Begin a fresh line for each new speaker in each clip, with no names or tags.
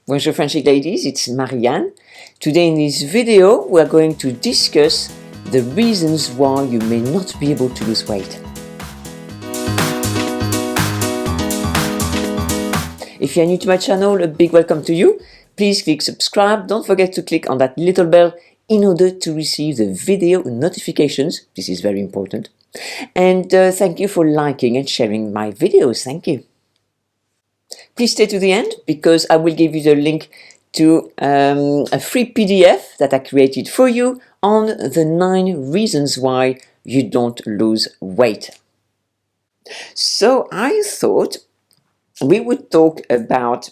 Bonjour French ladies, it's Marianne. Today in this video we are going to discuss the reasons why you may not be able to lose weight. If you are new to my channel, a big welcome to you. Please click subscribe, don't forget to click on that little bell in order to receive the video notifications. This is very important. And thank you for liking and sharing my videos, thank you. Please stay to the end because I will give you the link to a free PDF that I created for you on the 9 reasons why you don't lose weight. So I thought we would talk about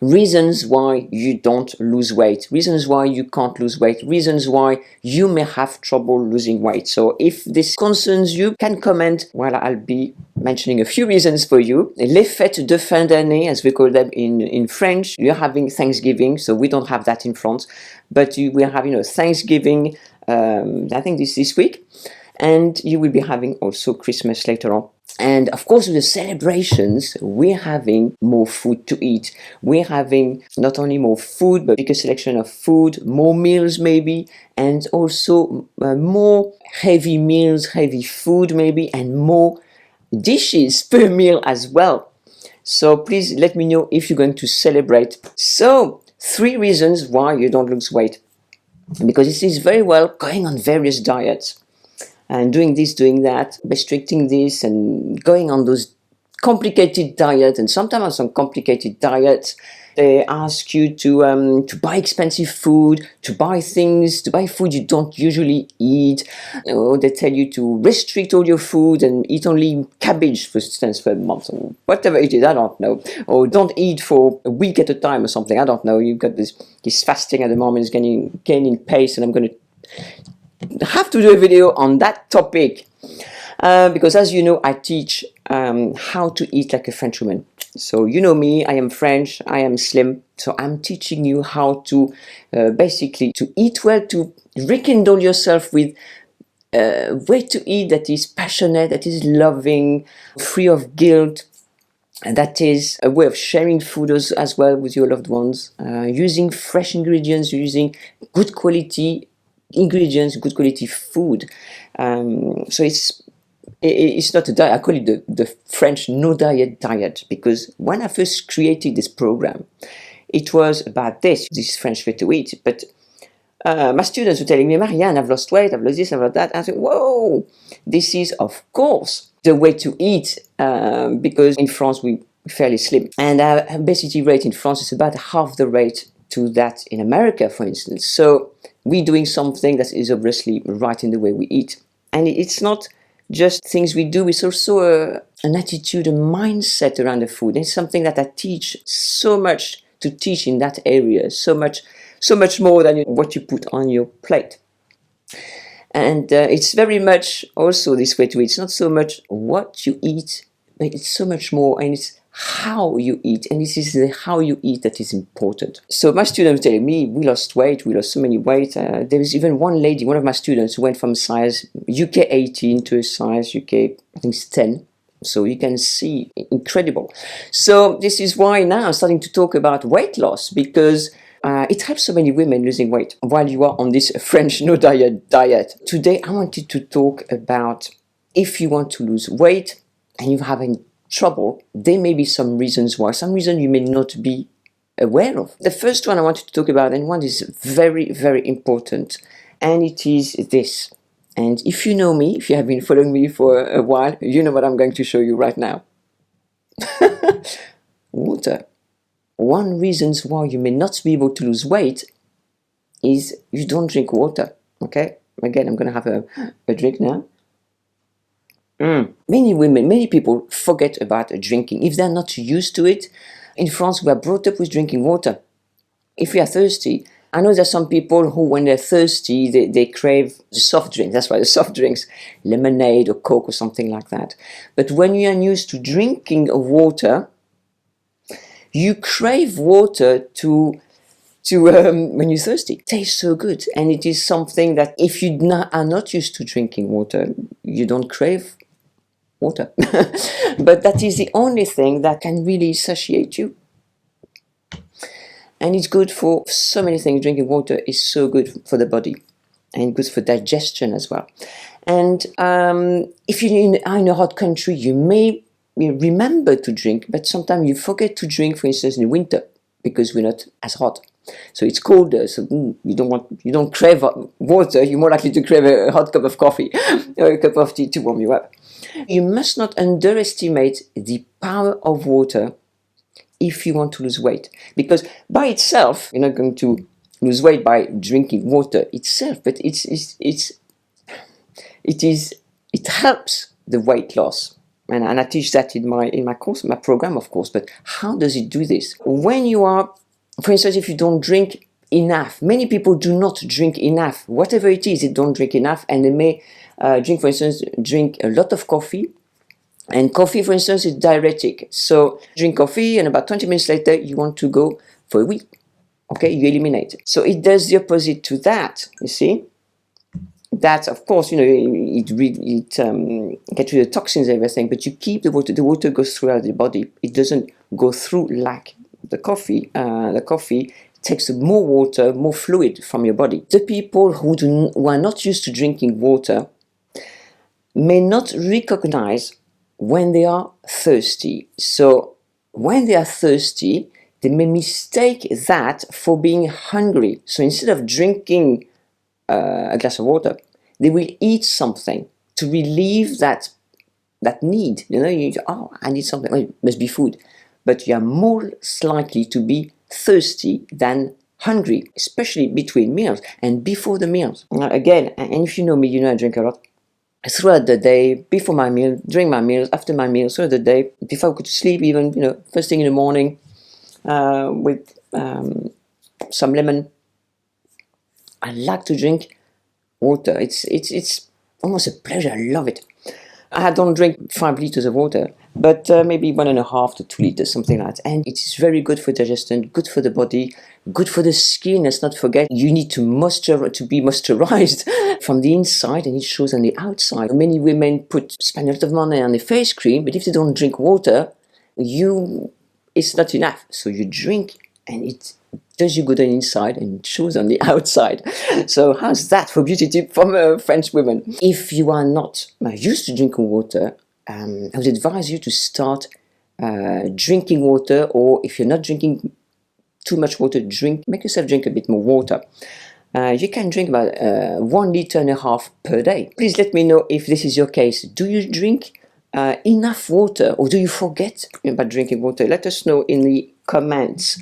reasons why you don't lose weight, reasons why you can't lose weight, reasons why you may have trouble losing weight. So if this concerns you, can comment while I'll be mentioning a few reasons for you. Les fêtes de fin d'année, as we call them in French. You're having Thanksgiving, so we don't have that in France, but we are having Thanksgiving, I think this week, and you will be having also Christmas later on. And of course, with the celebrations, we're having more food to eat. We're having not only more food, but bigger selection of food, more meals maybe, and also more heavy meals, heavy food maybe, and more dishes per meal as well. So please let me know if you're going to celebrate. So 3 reasons why you don't lose weight. Because it is very well going on various diets. And doing this, doing that, restricting this and going on those complicated diets. And sometimes on some complicated diets, they ask you to buy expensive food, to buy food you don't usually eat. Or they tell you to restrict all your food and eat only cabbage, for instance, for a month, or whatever it is, I don't know. Or don't eat for a week at a time or something, I don't know. You've got this fasting at the moment, is gaining pace, and I'm going to have to do a video on that topic because, as you know, I teach how to eat like a French woman. So you know me, I am French, I am slim, so I'm teaching you how to basically to eat well, to rekindle yourself with a way to eat that is passionate, that is loving, free of guilt, and that is a way of sharing food as well with your loved ones, using fresh ingredients, using good quality ingredients, good quality food. So it's not a diet. I call it the French no diet diet, because when I first created this program, it was about this French way to eat. But my students were telling me, Marianne, I've lost weight, I've lost this, I've lost that. I said, whoa, this is of course the way to eat, because in France we're fairly slim, and our obesity rate in France is about half the rate to that in America, for instance. So we're doing something that is obviously right in the way we eat. And it's not just things we do, it's also an attitude, a mindset around the food. And it's something that I teach so much to teach in that area, so much more than what you put on your plate. And it's very much also this way to eat. It's not so much what you eat, but it's so much more, and it's how you eat, and this is the how you eat that is important. So my students telling me, we lost weight, we lost so many weight. There is even one lady, one of my students, who went from size UK 18 to a size UK, I think it's 10. So you can see, incredible. So this is why now I'm starting to talk about weight loss, because it helps so many women losing weight while you are on this French no diet diet. Today I wanted to talk about, if you want to lose weight and you're having trouble, there may be some reasons why, some reason you may not be aware of. The first one I wanted to talk about, and one is very, very important, and it is this. And if you know me, if you have been following me for a while, you know what I'm going to show you right now. Water. One reason why you may not be able to lose weight is you don't drink water. Okay? Again, I'm going to have a drink now. Many women, many people forget about drinking if they're not used to it. In France, we are brought up with drinking water. If we are thirsty, I know there's some people who, when they're thirsty, they crave soft drinks. That's why the soft drinks, lemonade or Coke or something like that. But when you are used to drinking water, you crave water when you're thirsty. It tastes so good, and it is something that if you are not used to drinking water, you don't crave water. But that is the only thing that can really satiate you. And it's good for so many things. Drinking water is so good for the body and good for digestion as well. And if you're in a hot country, you may remember to drink, but sometimes you forget to drink, for instance, in the winter, because we're not as hot. So it's colder, so you don't crave water, you're more likely to crave a hot cup of coffee or a cup of tea to warm you up. You must not underestimate the power of water if you want to lose weight, because by itself, you're not going to lose weight by drinking water itself, but it helps the weight loss. And I teach that in my course, my program, of course. But how does it do this? When you are, for instance, if you don't drink enough, many people do not drink enough. Whatever it is, they don't drink enough, and they may drink a lot of coffee. And coffee, for instance, is diuretic. So drink coffee, and about 20 minutes later, you want to go for a wee. Okay, you eliminate it. So it does the opposite to that. You see. That, of course, it gets rid of the toxins and everything, but you keep the water. The water goes throughout the body. It doesn't go through like the coffee. The coffee takes more water, more fluid from your body. The people who are not used to drinking water may not recognize when they are thirsty. So when they are thirsty, they may mistake that for being hungry. So instead of drinking a glass of water, they will eat something to relieve that need. I need something. Well, it must be food, but you are more likely to be thirsty than hungry, especially between meals and before the meals. Again, and if you know me, I drink a lot throughout the day, before my meal, during my meals, after my meals, throughout the day, before I go to sleep, even first thing in the morning, with some lemon. I like to drink water. It's almost a pleasure. I love it. I don't drink 5 liters of water, but maybe 1.5 to 2 liters, something like that. And it is very good for digestion, good for the body, good for the skin. Let's not forget, you need to be moisturized from the inside, and it shows on the outside. Many women spend a lot of money on the face cream, but if they don't drink water, it's not enough. So you drink, and it does you good on the inside and it shows on the outside. So how's that for beauty tip from French women? If you are not used to drinking water, I would advise you to start drinking water, or if you're not drinking too much water, make yourself drink a bit more water. You can drink about 1.5 liters per day. Please let me know if this is your case. Do you drink enough water, or do you forget about drinking water? Let us know in the comments.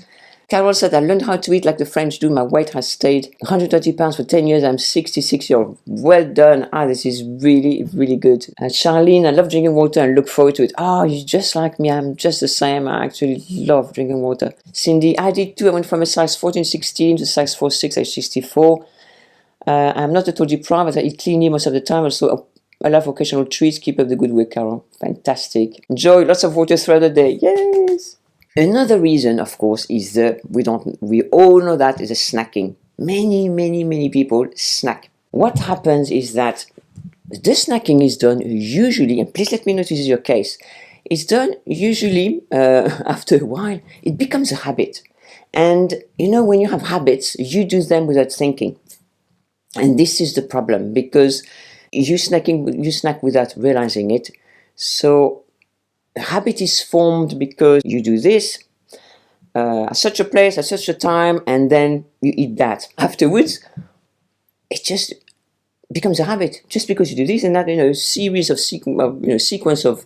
Carol said, I learned how to eat like the French do. My weight has stayed 130 pounds for 10 years. I'm 66 years old. Well done. This is really, really good. Charlene, I love drinking water and look forward to it. You're just like me. I'm just the same. I actually love drinking water. Cindy, I did too. I went from a size 14, 16 to size 4, 6, age 64. I'm not totally deprived. I eat cleanly most of the time. Also, I love occasional treats. Keep up the good work, Carol. Fantastic. Enjoy lots of water throughout the day. Yes. Another reason, of course, is we all know that is a snacking. Many people snack. What happens is that the snacking is done usually, and please let me know if this is your case, it's done usually after a while, it becomes a habit. And when you have habits, you do them without thinking. And this is the problem, because you snack without realizing it. So the habit is formed because you do this at such a place, at such a time, and then you eat that. Afterwards, it just becomes a habit, just because you do this and that, series of sequence of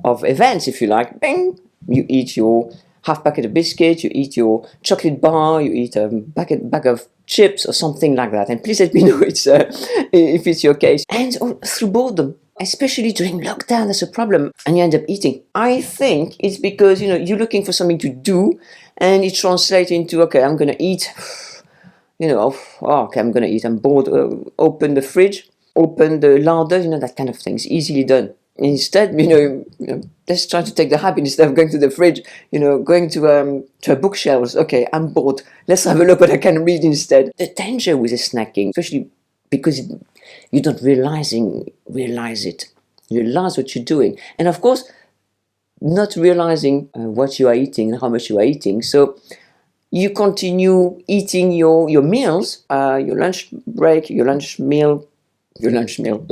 events, if you like. Bang! You eat your half packet of biscuits, you eat your chocolate bar, you eat a bag of chips or something like that. And please let me know if it's your case. And through boredom. Especially during lockdown, that's a problem, and you end up eating. I think it's because, you're looking for something to do, and it translates into, okay, I'm going to eat, okay, I'm going to eat, I'm bored, open the fridge, open the larder, that kind of thing. It's easily done. Instead, let's try to take the habit, instead of going to the fridge, going to a bookshelves. Okay, I'm bored. Let's have a look what I can read instead. The danger with the snacking, especially because you don't realize it. You realize what you're doing. And of course, not realizing what you are eating and how much you are eating. So you continue eating your meals, your lunch break, your lunch meal, your lunch meal,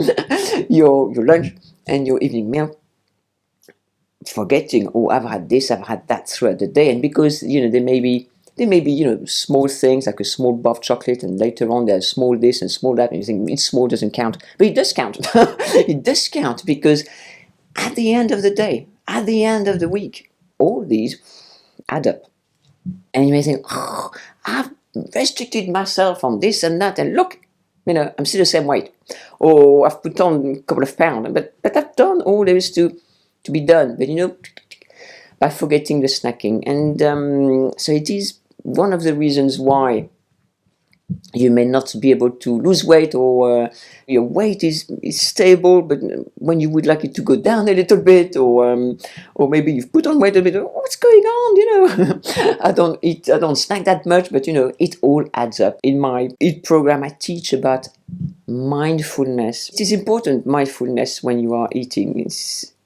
your lunch and your evening meal, forgetting, oh, I've had this, I've had that throughout the day. And because, there may be, small things like a small bar of chocolate, and later on there's small this and small that, and you think it's small, doesn't count. But it does count. It does count, because at the end of the day, at the end of the week, all these add up. And you may think, oh, I've restricted myself on this and that, and look, I'm still the same weight. Or I've put on a couple of pounds, but I've done all there is to be done. But by forgetting the snacking. And so it is one of the reasons why you may not be able to lose weight, or your weight is stable, but when you would like it to go down a little bit, or maybe you've put on weight a bit, what's going on, I don't snack that much, but it all adds up. In my EAT program, I teach about mindfulness. It is important, mindfulness, when you are eating.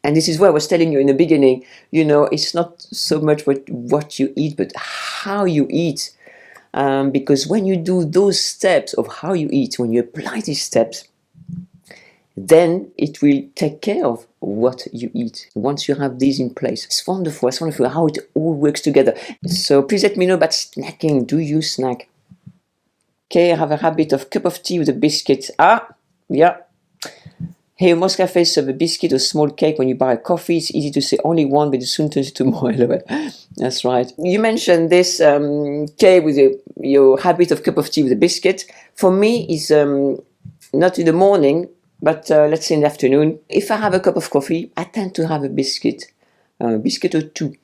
And this is what I was telling you in the beginning, it's not so much what you eat, but how you eat. Because when you do those steps of how you eat, when you apply these steps, then it will take care of what you eat. Once you have these in place, it's wonderful. It's wonderful how it all works together. So please let me know about snacking. Do you snack? Okay, I have a habit of cup of tea with a biscuit. Yeah. Hey, most cafes serve a biscuit or small cake when you buy a coffee. It's easy to say only one, but it soon turns into more. That's right. You mentioned this, Kay, with your habit of cup of tea with a biscuit. For me, it's not in the morning, but let's say in the afternoon. If I have a cup of coffee, I tend to have a biscuit or two.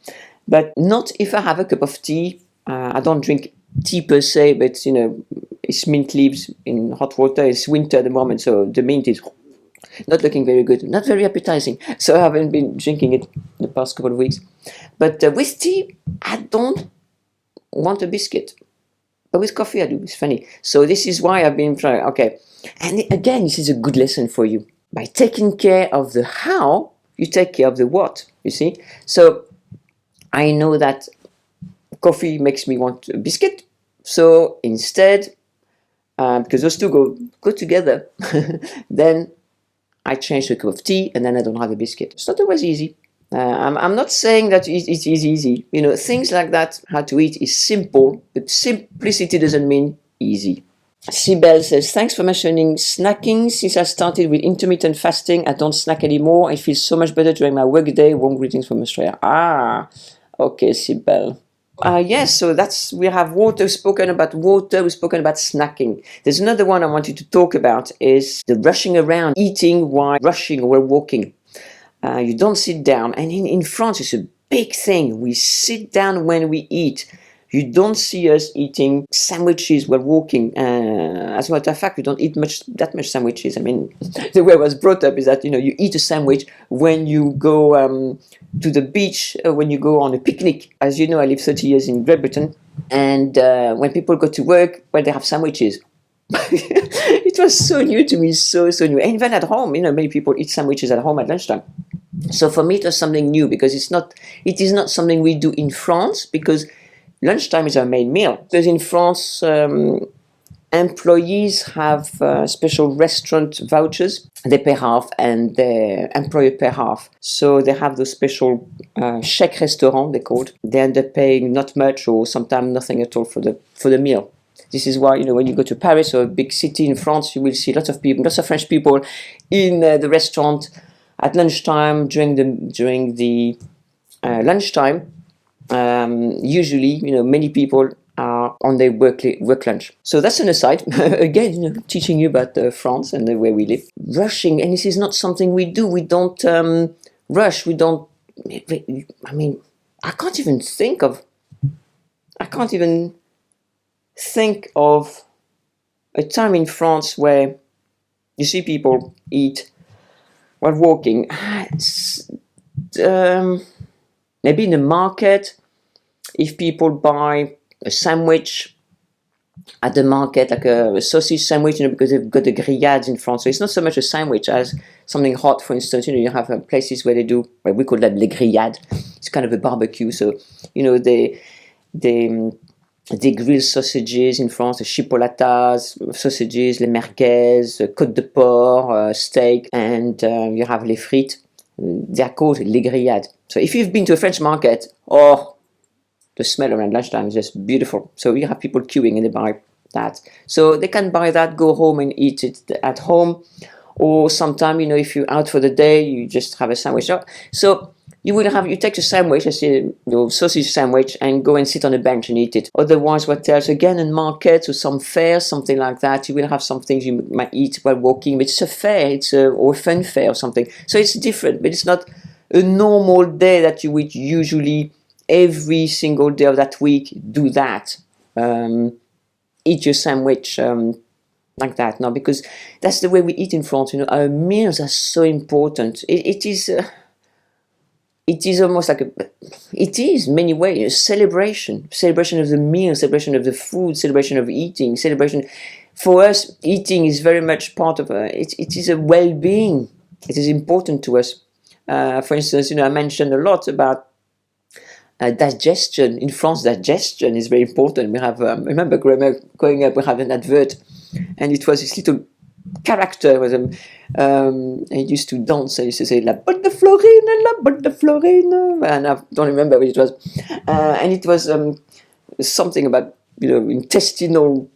But not if I have a cup of tea. I don't drink tea per se, but it's mint leaves in hot water. It's winter at the moment, so the mint is not looking very good, not very appetizing. So I haven't been drinking it the past couple of weeks. But with tea, I don't want a biscuit. But with coffee, I do. It's funny. So this is why I've been trying. Okay. And again, this is a good lesson for you. By taking care of the how, you take care of the what, you see. So I know that coffee makes me want a biscuit. So instead, because those two go together, then I change to a cup of tea, and then I don't have a biscuit. It's not always easy. I'm not saying that it's easy. Things like that, how to eat, is simple, but simplicity doesn't mean easy. Sibel says, thanks for mentioning snacking. Since I started with intermittent fasting, I don't snack anymore. I feel so much better during my workday. Warm greetings from Australia. Okay, Sibel. Yes, so we have water, we've spoken about snacking. There's another one I wanted to talk about, is the rushing around, eating while rushing or walking. You don't sit down. And in France, it's a big thing. We sit down when we eat. You don't see us eating sandwiches while walking. As a matter of fact, we don't eat that much sandwiches. I mean, the way I was brought up is that, you eat a sandwich when you go to the beach, when you go on a picnic. As you know, I lived 30 years in Great Britain. And when people go to work, well, they have sandwiches. It was so new to me, so new. And even at home, many people eat sandwiches at home at lunchtime. So for me, it was something new, because it is not something we do in France, because lunchtime is our main meal. Because in France, employees have special restaurant vouchers. They pay half, and their employer pay half. So they have those special chèque restaurant, they're called. They end up paying not much, or sometimes nothing at all for the meal. This is why, when you go to Paris or a big city in France, you will see lots of French people in the restaurant at lunchtime, during the lunchtime. Usually, many people are on their work lunch. So that's an aside. Again, teaching you about France and the way we live. Rushing, and this is not something we do. We don't rush. We don't. I mean, I can't even think of a time in France where you see people eat while walking. Maybe in the market, if people buy a sandwich at the market, like a sausage sandwich, because they've got the grillades in France. So it's not so much a sandwich as something hot. For instance, you have places where they do, we call that les grillades. It's kind of a barbecue. So, they Des grilled sausages in France, the chipolatas, sausages, les merguez, côte de porc, steak, and you have les frites. They are called les grillades. So if you've been to a French market, oh, the smell around lunchtime is just beautiful. So you have people queuing and they buy that. So they can buy that, go home and eat it at home. Or sometime, if you're out for the day, you just have a sandwich. So you take a sandwich, let's say your sausage sandwich, and go and sit on a bench and eat it. Otherwise, what else? Again, in markets or some fairs, something like that, you will have some things you might eat while walking, but it's a fair, or a fun fair or something. So it's different, but it's not a normal day that you would usually, every single day of that week, do that. Eat your sandwich like that. No, because that's the way we eat in France. Our meals are so important. It is almost like it is many ways, celebration of the meal, celebration of the food, celebration of eating, celebration. For us, eating is very much part of it is a well-being. It is important to us. For instance, I mentioned a lot about digestion. In France, digestion is very important. We have, I remember growing up, we have an advert, and it was this little character with he used to dance. I used to say la botte de Florine, la botte de Florine, and I don't remember what it was. And it was something about intestinal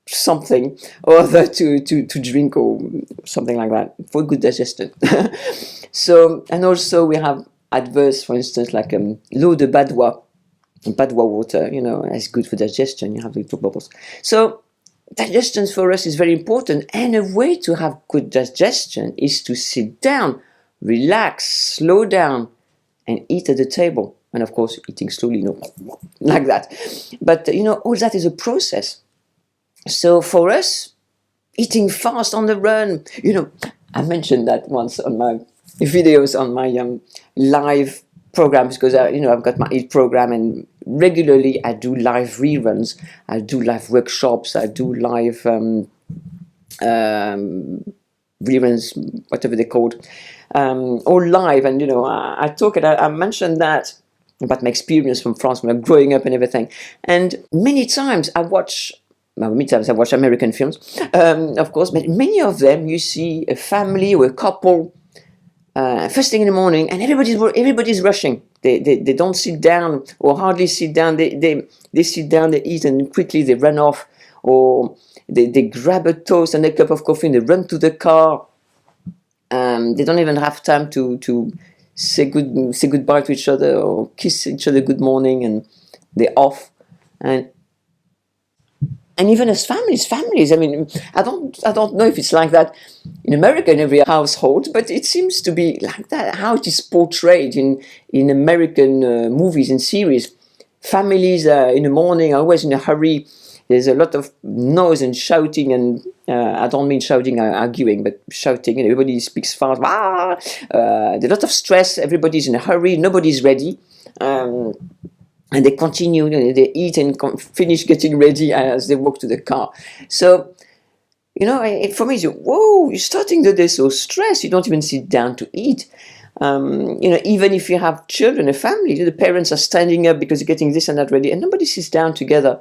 something or other to drink or something like that for good digestion. So, and also we have adverse, for instance, like l'eau de Badois water, is good for digestion. You have the little bubbles. So digestion for us is very important, and a way to have good digestion is to sit down, relax, slow down, and eat at the table. And of course, eating slowly, like that. But all that is a process. So for us, eating fast on the run, I mentioned that once on my videos on my live programs, because I've got my Eat program, and regularly I do live reruns, I do live workshops, I do live reruns, whatever they're called, all live. And I talk and I mentioned that about my experience from France when I'm growing up and everything. And many times I watch American films, of course, but many of them you see a family or a couple first thing in the morning, and everybody's rushing. They don't sit down or hardly sit down. They sit down, they eat, and quickly they run off, or they grab a toast and a cup of coffee and they run to the car. They don't even have time to say goodbye to each other or kiss each other good morning, and they're off. And even as families, I mean, I don't know if it's like that in America in every household, but it seems to be like that, how it is portrayed in American movies and series. Families in the morning are always in a hurry. There's a lot of noise and shouting, and I don't mean shouting, arguing, but shouting, and everybody speaks fast. There's a lot of stress, everybody's in a hurry, nobody's ready. And they continue, they eat and finish getting ready as they walk to the car. So, for me, whoa, you're starting the day so stressed, you don't even sit down to eat. Even if you have children, a family, the parents are standing up because they're getting this and that ready, and nobody sits down together,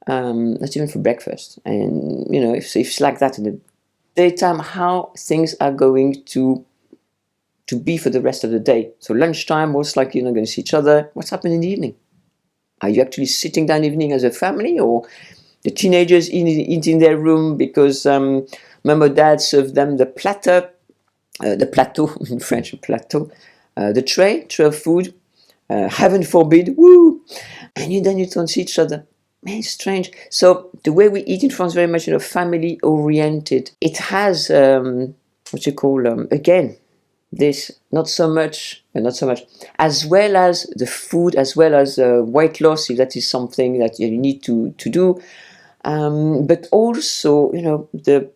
not even for breakfast. And, if it's like that in the daytime, how things are going to be for the rest of the day. So lunchtime, most likely you're not going to see each other. What's happening in the evening? Are you actually sitting down evening as a family, or the teenagers eat in their room because mom or dad served them the platter, the plateau in French, plateau, the tray of food, heaven forbid, woo, and then you don't see each other. Man, it's strange. So the way we eat in France is very much family oriented. It has what you call again. This not so much, as well as the food, as well as weight loss, if that is something that you need to do, but also the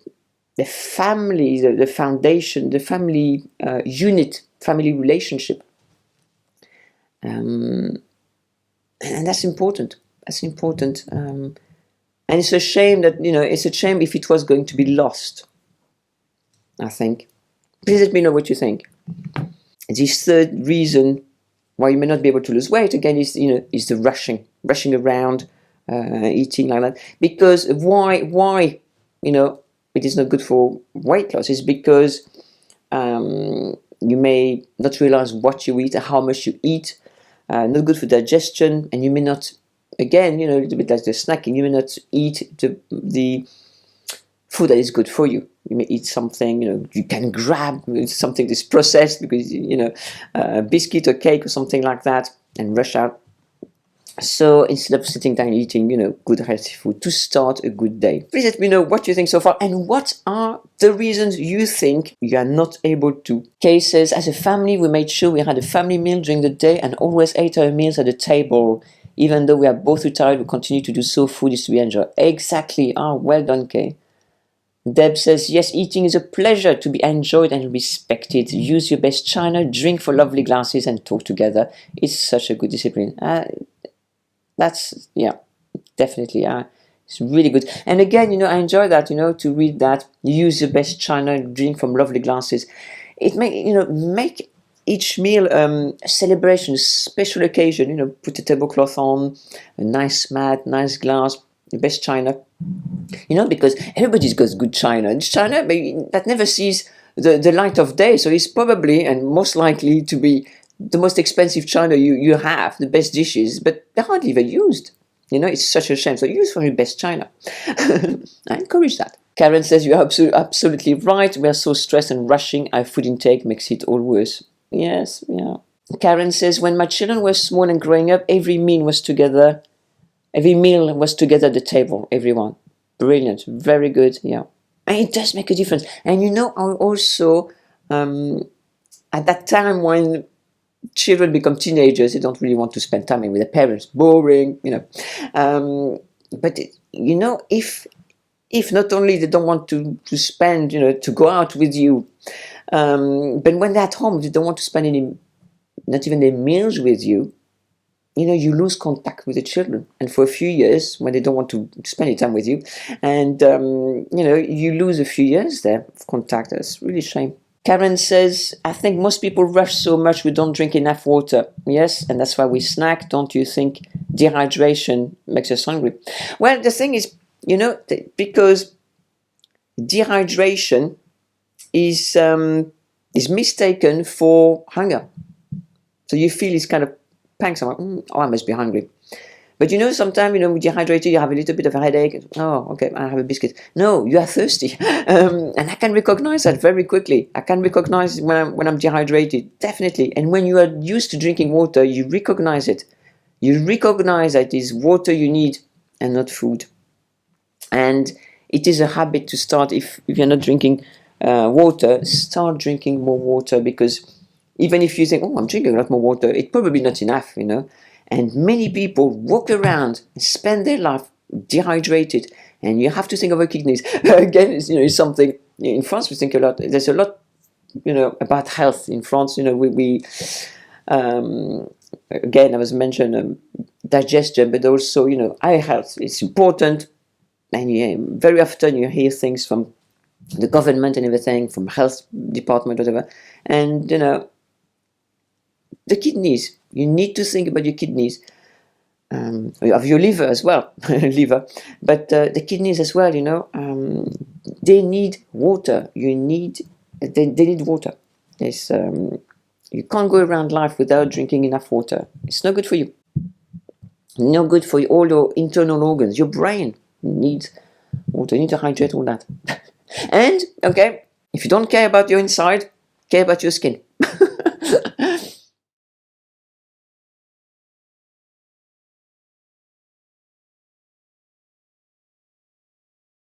family, the foundation, the family unit, family relationship, and that's important. And it's a shame that it's a shame if it was going to be lost, I think. Please let me know what you think. This third reason why you may not be able to lose weight, again, is the rushing around, eating like that. Because why it is not good for weight loss is because you may not realize what you eat and how much you eat. Not good for digestion, and you may not, again, a little bit like the snacking, you may not eat the food that is good for you. You may eat something, you can grab something that's processed because, a biscuit or cake or something like that and rush out. So instead of sitting down and eating, good healthy food to start a good day. Please let me know what you think so far and what are the reasons you think you are not able to. Kay says, as a family, we made sure we had a family meal during the day and always ate our meals at the table. Even though we are both retired, we continue to do so. Food is to be enjoyed. Exactly. Well done, Kay. Deb says, yes, eating is a pleasure to be enjoyed and respected. Use your best china, drink for lovely glasses and talk together. It's such a good discipline. That's, definitely, it's really good. And again, I enjoy that, to read that. Use your best china, drink from lovely glasses. It make each meal a celebration, a special occasion. Put a tablecloth on, a nice mat, nice glass, the best china. Because everybody's got good china. And china that never sees the light of day, so it's probably and most likely to be the most expensive china you have, the best dishes, but they're hardly ever used. It's such a shame. So use for your best china. I encourage that. Karen says, you're absolutely right. We are so stressed and rushing. Our food intake makes it all worse. Yes, yeah. Karen says, when my children were small and growing up, every meal was together at the table, everyone. Brilliant, very good, yeah. And it does make a difference. And also, at that time when children become teenagers, they don't really want to spend time with their parents. Boring, But if not only they don't want to spend, to go out with you, but when they're at home, they don't want to spend not even their meals with you. You lose contact with the children, and for a few years, when they don't want to spend any time with you, and you lose a few years there of contact. That's really a shame. Karen says, I think most people rush so much we don't drink enough water. Yes, and that's why we snack. Don't you think dehydration makes us hungry? Well, the thing is, because dehydration is mistaken for hunger. So you feel it's kind of pangs. I'm like, I must be hungry. But sometimes, when you're dehydrated, you have a little bit of a headache. Oh, okay, I have a biscuit. No, you are thirsty. And I can recognize that very quickly. I can recognize when I'm dehydrated, definitely. And when you are used to drinking water, you recognize it. You recognize that it is water you need and not food. And it is a habit to start, if you're not drinking water, start drinking more water, because even if you think, I'm drinking a lot more water, it's probably not enough, And many people walk around and spend their life dehydrated, and you have to think of our kidneys. Again, it's something, in France we think a lot, there's a lot, about health in France. We again, I was mentioned digestion, but also, eye health. It's important, and very often you hear things from the government and everything, from health department, whatever, and, the kidneys. You need to think about your kidneys, of your liver as well, but the kidneys as well. They need water. They need water. You can't go around life without drinking enough water. It's not good for you. No good for all your internal organs. Your brain needs water. You need to hydrate all that. And okay, if you don't care about your inside, care about your skin.